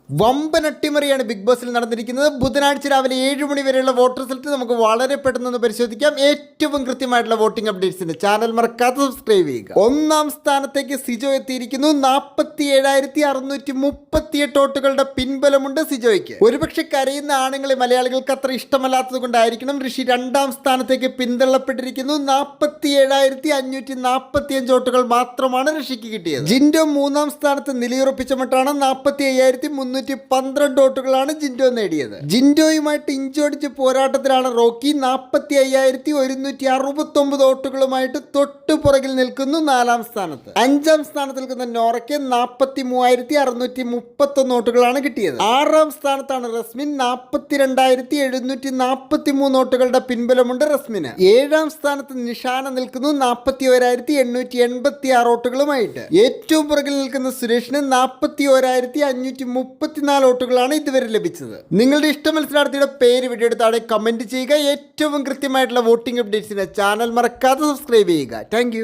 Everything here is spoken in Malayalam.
വമ്പൻ അട്ടിമറിയാണ് ബിഗ് ബോസിൽ നടന്നിരിക്കുന്നത്. ബുധനാഴ്ച രാവിലെ 7 മണി വരെയുള്ള വോട്ട് റിസൾട്ട് നമുക്ക് വളരെ പെട്ടെന്ന് പരിശോധിക്കാം. ഏറ്റവും കൃത്യമായിട്ടുള്ള വോട്ടിംഗ് അപ്ഡേറ്റ്സിന് ചാനൽ മറക്കാതെ സബ്സ്ക്രൈബ് ചെയ്യുക. ഒന്നാം സ്ഥാനത്തേക്ക് സിജോ എത്തിയിരിക്കുന്നു. 47,638 വോട്ടുകളുടെ പിൻബലമുണ്ട് സിജോയ്ക്ക്. ഒരുപക്ഷെ കരയുന്ന ആണുങ്ങളെ മലയാളികൾക്ക് അത്ര ഇഷ്ടമല്ലാത്തത് കൊണ്ടായിരിക്കണം ഋഷി രണ്ടാം സ്ഥാനത്തേക്ക് പിന്തള്ളപ്പെട്ടിരിക്കുന്നു. 47,545 വോട്ടുകൾ മാത്രമാണ് ഋഷിക്ക് കിട്ടിയത്. ജിൻഡോ മൂന്നാം സ്ഥാനത്ത് നിലയുറപ്പിച്ച മട്ടാണ്. 45,312 വോട്ടുകളാണ് ജിൻഡോ നേടിയത്. ജിൻഡോയുമായിട്ട് ഇഞ്ചോടിച്ച് പോരാട്ടത്തിലാണ് റോക്കി. 45,169 വോട്ടുകളുമായിട്ട് തൊട്ടു പുറകിൽ നിൽക്കുന്നു നാലാം സ്ഥാനത്ത്. അഞ്ചാം സ്ഥാനത്ത് നിൽക്കുന്ന നോറയ്ക്ക് 43,631 വോട്ടുകളാണ് കിട്ടിയത്. ആറാം സ്ഥാനത്താണ് റസ്മിൻ. 42,743 വോട്ടുകളുടെ പിൻബലമുണ്ട് റസ്മിന്. ഏഴാം സ്ഥാനത്ത് നിഷാന നിൽക്കുന്നു. 41,886 വോട്ടുകളുമായിട്ട്. ഏറ്റവും പുറകിൽ നിൽക്കുന്ന സുരേഷിന് 41,534 വോട്ടുകളാണ് ഇതുവരെ ലഭിച്ചത്. നിങ്ങളുടെ ഇഷ്ട മത്സരാർത്ഥിയുടെ പേര് വീഡിയോ എടുത്താടെ കമന്റ് ചെയ്യുക. ഏറ്റവും കൃത്യമായിട്ടുള്ള വോട്ടിംഗ് അപ്ഡേറ്റ്സിന് ചാനൽ മറക്കാതെ സബ്സ്ക്രൈബ് ചെയ്യുക. താങ്ക്